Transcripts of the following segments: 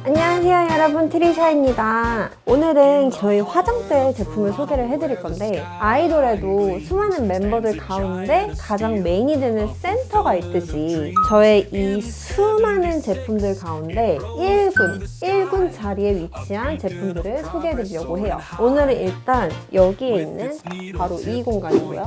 안녕하세요 여러분, 트리샤입니다. 오늘은 저희 화장대 제품을 소개를 해드릴 건데, 아이돌에도 수많은 멤버들 가운데 가장 메인이 되는 센터가 있듯이 저의 이 수많은 제품들 가운데 1군 자리에 위치한 제품들을 소개해드리려고 해요. 오늘은 일단 여기에 있는 바로 이 공간이고요.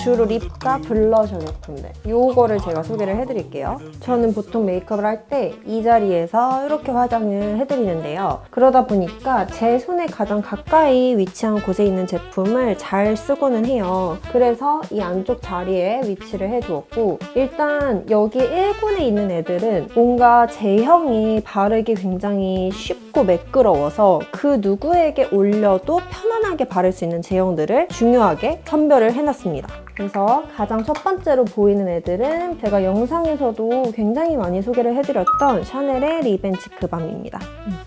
주로 립과 블러셔 제품들, 요거를 제가 소개를 해드릴게요. 저는 보통 메이크업을 할 때 이 자리에서 이렇게 화장을 해드리는데요. 그러다 보니까 제 손에 가장 가까이 위치한 곳에 있는 제품을 잘 쓰고는 해요. 그래서 이 안쪽 자리에 위치를 해두었고, 일단 여기 1군에 있는 애들은 뭔가 제형이 바르기 굉장히 쉽고 매끄러워서 그 누구에게 올려도 편안하게 바를 수 있는 제형들을 중요하게 선별을 해놨습니다. 그래서 가장 첫 번째로 보이는 애들은 제가 영상에서도 굉장히 많이 소개를 해드렸던 샤넬의 리벤치크 밤입니다.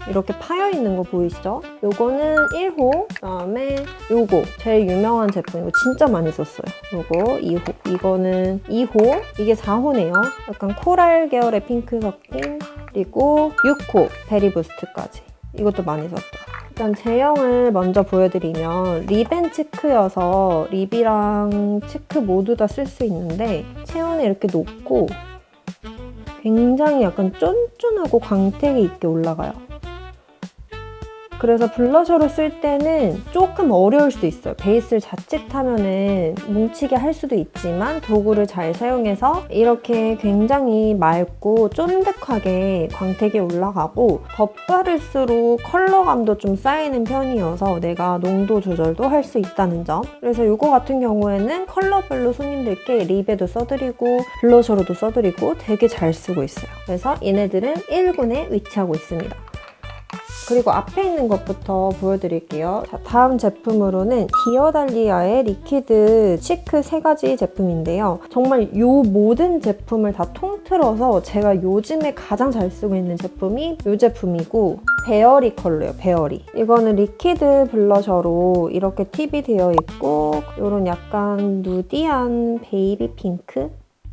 이렇게 파여있는 거 보이시죠? 요거는 1호, 그다음에 요거 제일 유명한 제품, 이거 진짜 많이 썼어요. 요거 2호, 이거는 2호, 이게 4호네요. 약간 코랄 계열의 핑크 섞인, 그리고 6호 베리부스트까지, 이것도 많이 썼죠. 일단 제형을 먼저 보여드리면 리벤치크여서 립이랑 치크 모두 다 쓸 수 있는데, 체온에 이렇게 놓고 굉장히 약간 쫀쫀하고 광택이 있게 올라가요. 그래서 블러셔로 쓸 때는 조금 어려울 수 있어요. 베이스를 자칫하면은 뭉치게 할 수도 있지만 도구를 잘 사용해서 이렇게 굉장히 맑고 쫀득하게 광택이 올라가고, 덧바를수록 컬러감도 좀 쌓이는 편이어서 내가 농도 조절도 할 수 있다는 점. 그래서 이거 같은 경우에는 컬러별로 손님들께 립에도 써드리고 블러셔로도 써드리고 되게 잘 쓰고 있어요. 그래서 얘네들은 1군에 위치하고 있습니다. 그리고 앞에 있는 것부터 보여드릴게요. 자, 다음 제품으로는 디어달리아의 리퀴드 치크 3가지 제품인데요. 정말 이 모든 제품을 다 통틀어서 제가 요즘에 가장 잘 쓰고 있는 제품이 이 제품이고, 베어리 컬러예요. 베어리. 이거는 리퀴드 블러셔로 이렇게 팁이 되어 있고, 이런 약간 누디한 베이비 핑크?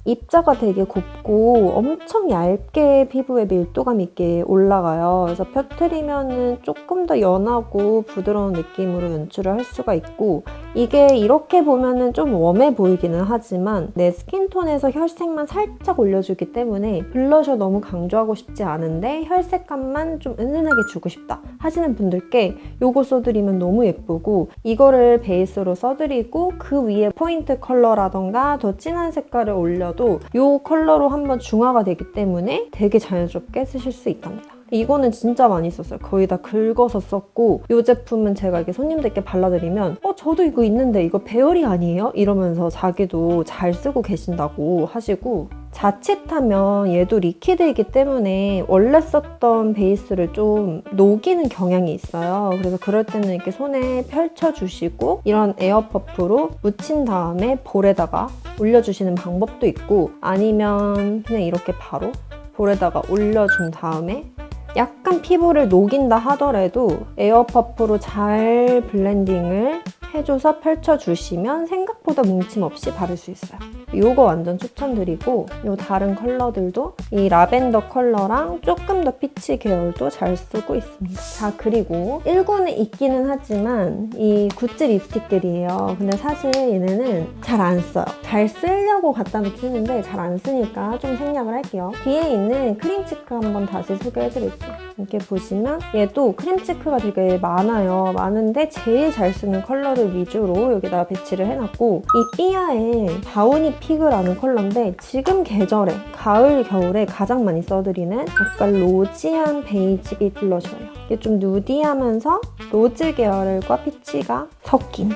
입자가 되게 곱고 엄청 얇게 피부에 밀도감 있게 올라가요. 그래서 펴트리면은 조금 더 연하고 부드러운 느낌으로 연출을 할 수가 있고, 이게 이렇게 보면은 좀 웜해 보이기는 하지만 내 스킨톤에서 혈색만 살짝 올려주기 때문에 블러셔 너무 강조하고 싶지 않은데 혈색감만 좀 은은하게 주고 싶다 하시는 분들께 이거 써드리면 너무 예쁘고, 이거를 베이스로 써드리고 그 위에 포인트 컬러라던가 더 진한 색깔을 올려 이 컬러로 한번 중화가 되기 때문에 되게 자연스럽게 쓰실 수 있답니다. 이거는 진짜 많이 썼어요. 거의 다 긁어서 썼고, 이 제품은 제가 이렇게 손님들께 발라드리면 저도 이거 있는데 이거 베어리 아니에요? 이러면서 자기도 잘 쓰고 계신다고 하시고, 자칫하면 얘도 리퀴드이기 때문에 원래 썼던 베이스를 좀 녹이는 경향이 있어요. 그래서 그럴 때는 이렇게 손에 펼쳐주시고 이런 에어퍼프로 묻힌 다음에 볼에다가 올려주시는 방법도 있고, 아니면 그냥 이렇게 바로 볼에다가 올려준 다음에 약간 피부를 녹인다 하더라도 에어퍼프로 잘 블렌딩을 해줘서 펼쳐주시면 생각보다 뭉침 없이 바를 수 있어요. 이거 완전 추천드리고, 이 다른 컬러들도 이 라벤더 컬러랑 조금 더 피치 계열도 잘 쓰고 있습니다. 자, 그리고 1군에 있기는 하지만 이 구찌 립스틱들이에요. 근데 사실 얘네는 잘 안 써요. 잘 쓰려고 갖다 놓기는데 잘 안 쓰니까 좀 생략을 할게요. 뒤에 있는 크림치크 한번 다시 소개해드릴게요. 이렇게 보시면 얘도 크림치크가 되게 많아요. 많은데 제일 잘 쓰는 컬러를 위주로 여기다가 배치를 해놨고, 이 삐아의 다우니 피그라는 컬러인데 지금 계절에 가을, 겨울에 가장 많이 써드리는 약간 로지한 베이지 블러셔예요. 이게 좀 누디하면서 로즈 계열과 피치가 섞인,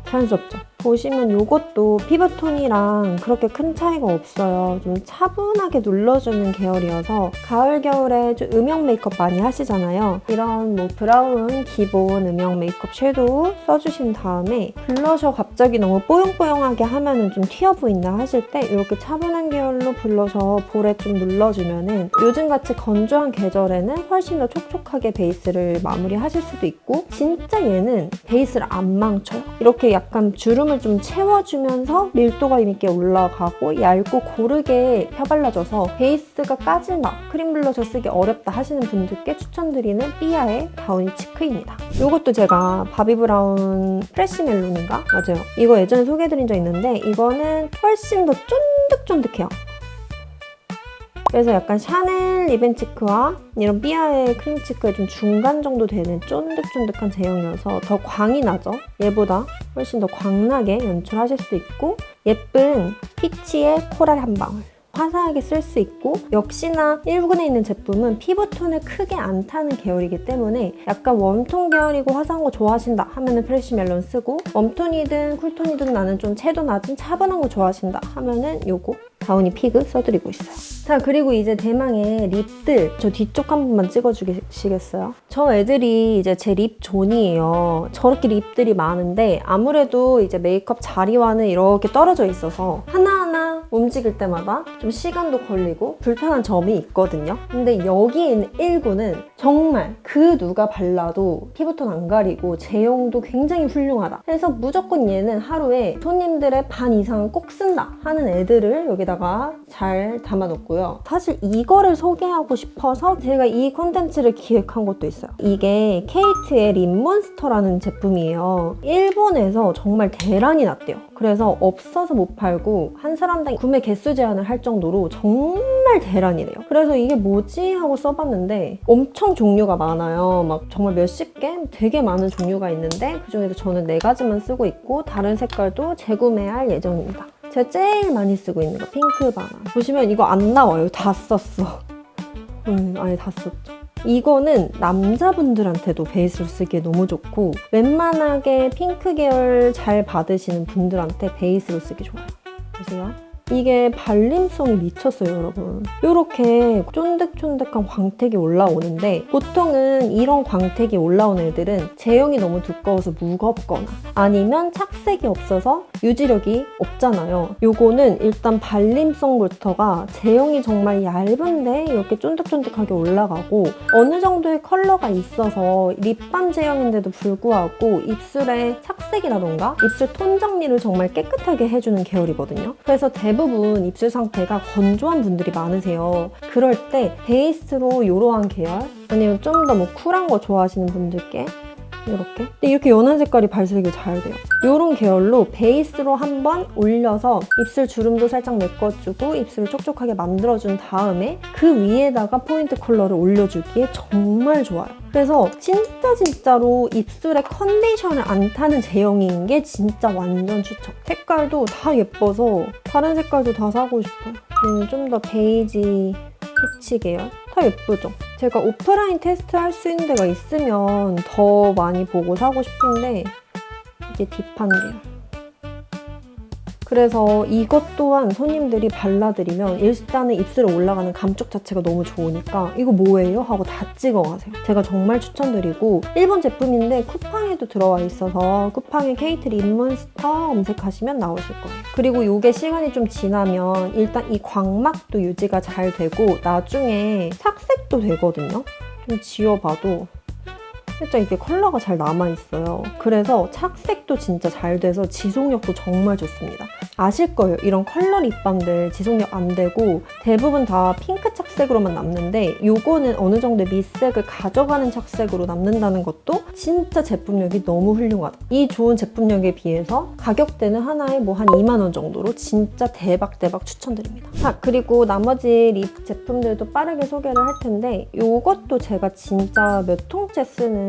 자연스럽죠? 보시면 이것도 피부톤이랑 그렇게 큰 차이가 없어요. 좀 차분하게 눌러주는 계열이어서 가을, 겨울에 좀 음영 메이크업 많이 하시잖아요. 이런 뭐 브라운 기본 음영 메이크업 섀도우 써주신 다음에 블러셔 갑자기 너무 뽀용뽀용하게 하면은 좀 튀어 보인다 하실 때 이렇게 차분한 계열로 블러셔 볼에 좀 눌러주면은 요즘같이 건조한 계절에는 훨씬 더 촉촉하게 베이스를 마무리하실 수도 있고, 진짜 얘는 베이스를 안 망쳐요. 이렇게 약간 주름 주름을 좀 채워주면서 밀도감 있게 올라가고 얇고 고르게 펴발라져서 베이스가 까지막 크림 블러셔 쓰기 어렵다 하시는 분들께 추천드리는 삐아의 다우니 치크입니다. 이것도 제가 바비브라운 프레쉬 멜론인가? 맞아요. 이거 예전에 소개해드린 적 있는데 이거는 훨씬 더 쫀득쫀득해요. 그래서 약간 샤넬 리벤치크와 이런 삐아의 크림치크의 좀 중간 정도 되는 쫀득쫀득한 제형이어서 더 광이 나죠. 얘보다 훨씬 더 광나게 연출하실 수 있고 예쁜 피치의 코랄 한 방울. 화사하게 쓸 수 있고 역시나 1군에 있는 제품은 피부톤을 크게 안 타는 계열이기 때문에 약간 웜톤 계열이고 화사한 거 좋아하신다 하면은 프레쉬 멜론 쓰고 웜톤이든 쿨톤이든 나는 좀 채도 낮은 차분한 거 좋아하신다 하면은 요거 다우니 피그 써드리고 있어요. 자, 그리고 이제 대망의 립들 저 뒤쪽 한 번만 찍어주시겠어요? 저 애들이 이제 제 립 존이에요. 저렇게 립들이 많은데 아무래도 이제 메이크업 자리와는 이렇게 떨어져 있어서 하나하나 움직일 때마다 좀 시간도 걸리고 불편한 점이 있거든요. 근데 여기에 있는 1구는 정말 그 누가 발라도 피부톤 안 가리고 제형도 굉장히 훌륭하다. 그래서 무조건 얘는 하루에 손님들의 반 이상은 꼭 쓴다 하는 애들을 여기다가 잘 담아놓고요. 사실 이거를 소개하고 싶어서 제가 이 콘텐츠를 기획한 것도 있어요. 이게 케이트의 립몬스터라는 제품이에요. 일본에서 정말 대란이 났대요. 그래서 없어서 못 팔고 한 사람당 구매 개수 제한을 할 정도로 정말 대란이래요. 그래서 이게 뭐지 하고 써봤는데 엄청 종류가 많아요. 막 정말 몇십 개? 되게 많은 종류가 있는데 그중에서 저는 4가지만 쓰고 있고 다른 색깔도 재구매할 예정입니다. 제가 제일 많이 쓰고 있는 거 핑크 바나. 보시면 이거 안 나와요. 다 썼어. 아예 다 썼죠. 이거는 남자분들한테도 베이스로 쓰기에 너무 좋고 웬만하게 핑크 계열 잘 받으시는 분들한테 베이스로 쓰기 좋아요. 보세요. 이게 발림성이 미쳤어요, 여러분. 이렇게 쫀득쫀득한 광택이 올라오는데 보통은 이런 광택이 올라온 애들은 제형이 너무 두꺼워서 무겁거나 아니면 착색이 없어서 유지력이 없잖아요. 요거는 일단 발림성부터가 제형이 정말 얇은데 이렇게 쫀득쫀득하게 올라가고 어느 정도의 컬러가 있어서 립밤 제형인데도 불구하고 입술에 착색이라던가 입술 톤 정리를 정말 깨끗하게 해주는 계열이거든요. 그래서 대부분 입술 상태가 건조한 분들이 많으세요. 그럴 때 베이스로 이러한 계열 아니면 좀 더 뭐 쿨한 거 좋아하시는 분들께 이렇게. 근데 이렇게 연한 색깔이 발색이 잘 돼요. 이런 계열로 베이스로 한번 올려서 입술 주름도 살짝 메꿔주고 입술을 촉촉하게 만들어준 다음에 그 위에다가 포인트 컬러를 올려주기에 정말 좋아요. 그래서 진짜로 입술에 컨디션을 안 타는 제형인 게 진짜 완전 추천. 색깔도 다 예뻐서 다른 색깔도 다 사고 싶어요. 좀 더 베이지 피치 계열. 다 예쁘죠? 제가 오프라인 테스트 할 수 있는 데가 있으면 더 많이 보고 사고 싶은데 이게 딥한 계열. 그래서 이것 또한 손님들이 발라드리면 일단은 입술에 올라가는 감촉 자체가 너무 좋으니까 이거 뭐예요? 하고 다 찍어가세요. 제가 정말 추천드리고 일본 제품인데 쿠팡에도 들어와 있어서 쿠팡에 케이트 립몬스터 검색하시면 나오실 거예요. 그리고 이게 시간이 좀 지나면 일단 이 광막도 유지가 잘 되고 나중에 착색도 되거든요. 좀 지워봐도 살짝 이게 컬러가 잘 남아있어요. 그래서 착색도 진짜 잘 돼서 지속력도 정말 좋습니다. 아실 거예요. 이런 컬러 립밤들 지속력 안 되고 대부분 다 핑크 착색으로만 남는데 요거는 어느 정도 밑색을 가져가는 착색으로 남는다는 것도 진짜 제품력이 너무 훌륭하다. 이 좋은 제품력에 비해서 가격대는 하나에 뭐 한 2만 원 정도로 진짜 대박 추천드립니다. 자, 그리고 나머지 립 제품들도 빠르게 소개를 할 텐데 요것도 제가 진짜 몇 통째 쓰는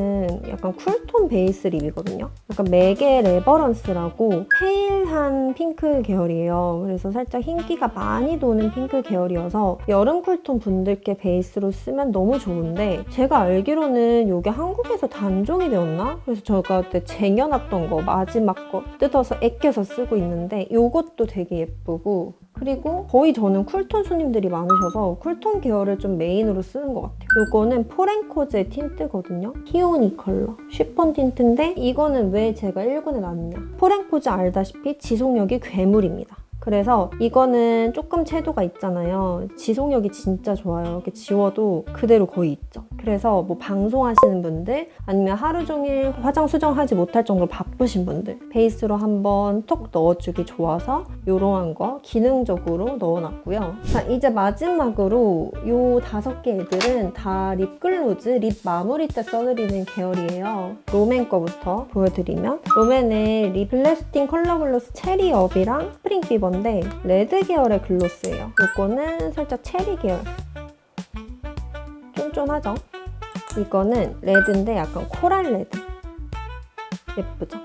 약간 쿨톤 베이스 립이거든요. 약간 맥의 레버런스라고 페일한 핑크 계열이에요. 그래서 살짝 흰기가 많이 도는 핑크 계열이어서 여름 쿨톤 분들께 베이스로 쓰면 너무 좋은데 제가 알기로는 이게 한국에서 단종이 되었나? 그래서 제가 그때 쟁여놨던 거 마지막 거 뜯어서 아껴서 쓰고 있는데 이것도 되게 예쁘고 그리고 거의 저는 쿨톤 손님들이 많으셔서 쿨톤 계열을 좀 메인으로 쓰는 것 같아요. 이거는 포렌코즈의 틴트거든요. 키오니 컬러. 쉬폰 틴트인데 이거는 왜 제가 1군에 놨냐. 포렌코즈 알다시피 지속력이 괴물입니다. 그래서 이거는 조금 채도가 있잖아요. 지속력이 진짜 좋아요. 이렇게 지워도 그대로 거의 있죠. 그래서 뭐 방송하시는 분들 아니면 하루 종일 화장 수정하지 못할 정도로 바쁘신 분들 베이스로 한번 톡 넣어주기 좋아서 이러한 거 기능적으로 넣어놨고요. 자, 이제 마지막으로 이 5개 애들은 다 립글로즈, 립 마무리 때 써드리는 계열이에요. 롬앤 거부터 보여드리면 롬앤의 립 블래스팅 컬러 글로스 체리업이랑 스프링 피버인데 레드 계열의 글로스예요. 이거는 살짝 체리 계열. 쫀쫀하죠? 이거는 레드인데 약간 코랄 레드. 예쁘죠?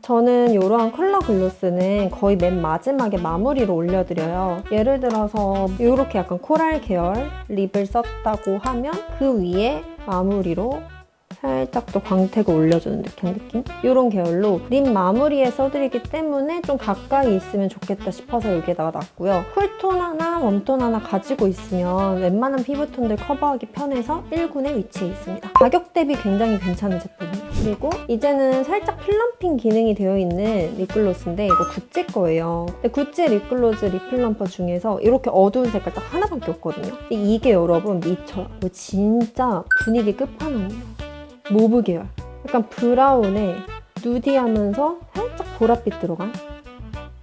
저는 이러한 컬러 글로스는 거의 맨 마지막에 마무리로 올려드려요. 예를 들어서 이렇게 약간 코랄 계열 립을 썼다고 하면 그 위에 마무리로 살짝 또 광택을 올려주는 듯한 느낌? 이런 계열로 립 마무리에 써드리기 때문에 좀 가까이 있으면 좋겠다 싶어서 여기에다가 놨고요. 쿨톤 하나, 웜톤 하나 가지고 있으면 웬만한 피부톤들 커버하기 편해서 1군에 위치해 있습니다. 가격 대비 굉장히 괜찮은 제품이에요. 그리고 이제는 살짝 플럼핑 기능이 되어 있는 립글로스인데 이거 구찌 거예요. 근데 구찌 립글로즈 립플럼퍼 중에서 이렇게 어두운 색깔 딱 하나밖에 없거든요. 근데 이게 여러분 미쳐요. 이거 진짜 분위기 끝판왕이에요. 모브 계열. 약간 브라운에 누디하면서 살짝 보랏빛 들어간?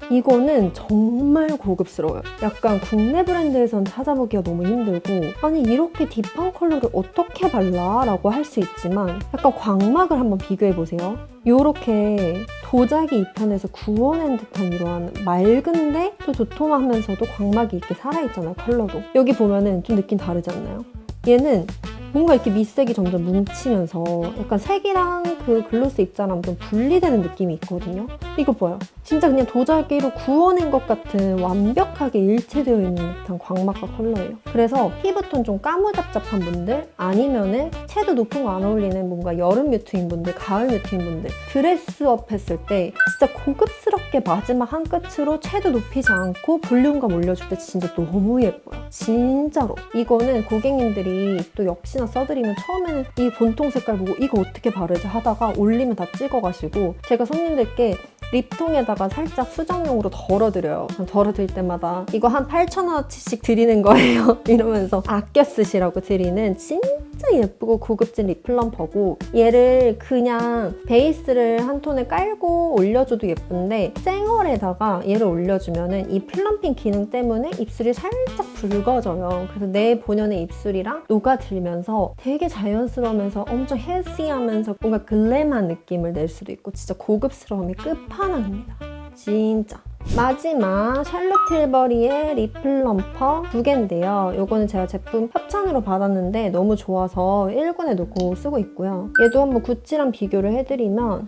이거는 정말 고급스러워요. 약간 국내 브랜드에선 찾아보기가 너무 힘들고 아니 이렇게 딥한 컬러를 어떻게 발라? 라고 할 수 있지만 약간 광막을 한번 비교해보세요. 이렇게 도자기 이편에서 구워낸 듯한 이러한 맑은데 또 도톰하면서도 광막이 있게 살아있잖아요. 컬러도. 여기 보면은 좀 느낌 다르지 않나요? 얘는 뭔가 이렇게 밑색이 점점 뭉치면서 약간 색이랑 그 글로스 입자랑 좀 분리되는 느낌이 있거든요. 이거 봐요. 진짜 그냥 도자기로 구워낸 것 같은 완벽하게 일체되어 있는 듯한 광막과 컬러예요. 그래서 피부톤 좀 까무잡잡한 분들 아니면은 채도 높은 거 안 어울리는 뭔가 여름 뮤트인 분들, 가을 뮤트인 분들 드레스업 했을 때 진짜 고급스럽게 마지막 한 끝으로 채도 높이지 않고 볼륨감 올려줄 때 진짜 너무 예뻐요. 진짜로. 이거는 고객님들이 또 역시나 써드리면 처음에는 이 본통 색깔 보고 이거 어떻게 바르지 하다가 올리면 다 찍어가시고 제가 손님들께 립통에다가 살짝 수정용으로 덜어드려요. 덜어드릴 때마다 이거 한 8,000원어치씩 드리는 거예요. 이러면서 아껴 쓰시라고 드리는 진짜 예쁘고 고급진 립 플럼퍼고 얘를 그냥 베이스를 한 톤에 깔고 올려줘도 예쁜데 쌩얼에다가 얘를 올려주면은 이 플럼핑 기능 때문에 입술이 살짝 붉어져요. 그래서 내 본연의 입술이랑 녹아들면서 되게 자연스러우면서 엄청 헬시하면서 뭔가 글램한 느낌을 낼 수도 있고 진짜 고급스러움이 끝판왕입니다. 진짜. 마지막 샬롯 틸버리의 립 플럼퍼 2개인데요. 이거는 제가 제품 협찬으로 받았는데 너무 좋아서 1군에 놓고 쓰고 있고요. 얘도 한번 구찌랑 비교를 해드리면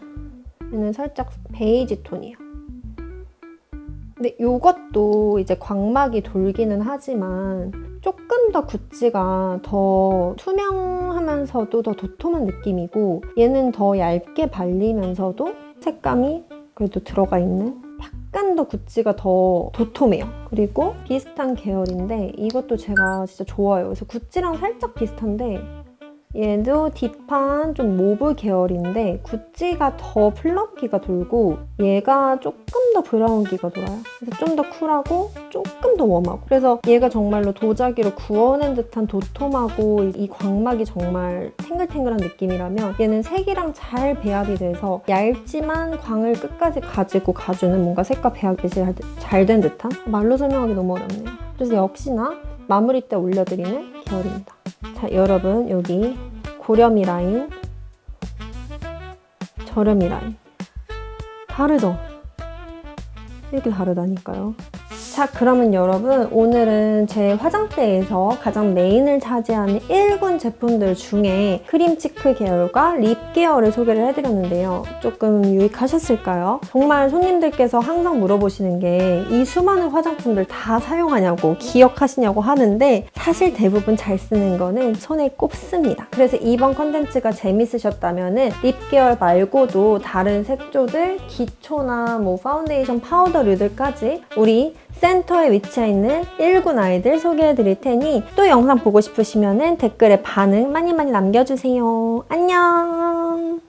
얘는 살짝 베이지 톤이에요. 근데 이것도 이제 광막이 돌기는 하지만 조금 더 구찌가 더 투명하면서도 더 도톰한 느낌이고 얘는 더 얇게 발리면서도 색감이 그래도 들어가 있는 약간 더 구찌가 더 도톰해요. 그리고 비슷한 계열인데 이것도 제가 진짜 좋아요. 그래서 구찌랑 살짝 비슷한데 얘도 딥한 좀 모브 계열인데 구찌가 더 플럼기가 돌고 얘가 조금 더 브라운기가 돌아요. 그래서 좀 더 쿨하고 조금 더 웜하고 그래서 얘가 정말로 도자기로 구워낸 듯한 도톰하고 이 광막이 정말 탱글탱글한 느낌이라면 얘는 색이랑 잘 배합이 돼서 얇지만 광을 끝까지 가지고 가주는 뭔가 색과 배합이 잘 된 듯한 말로 설명하기 너무 어렵네요. 그래서 역시나 마무리 때 올려드리는 계열입니다. 자, 여러분 여기 고렴이 라인, 저렴이 라인 다르죠? 이렇게 다르다니까요. 자, 그러면 여러분 오늘은 제 화장대에서 가장 메인을 차지하는 1군 제품들 중에 크림치크 계열과 립 계열을 소개를 해드렸는데요. 조금 유익하셨을까요? 정말 손님들께서 항상 물어보시는 게 이 수많은 화장품들 다 사용하냐고 기억하시냐고 하는데 사실 대부분 잘 쓰는 거는 손에 꼽습니다. 그래서 이번 컨텐츠가 재밌으셨다면 립 계열 말고도 다른 색조들, 기초나 뭐 파운데이션 파우더류들까지 우리 센터에 위치해 있는 1군 아이들 소개해 드릴 테니 또 영상 보고 싶으시면 댓글에 반응 많이 남겨주세요. 안녕!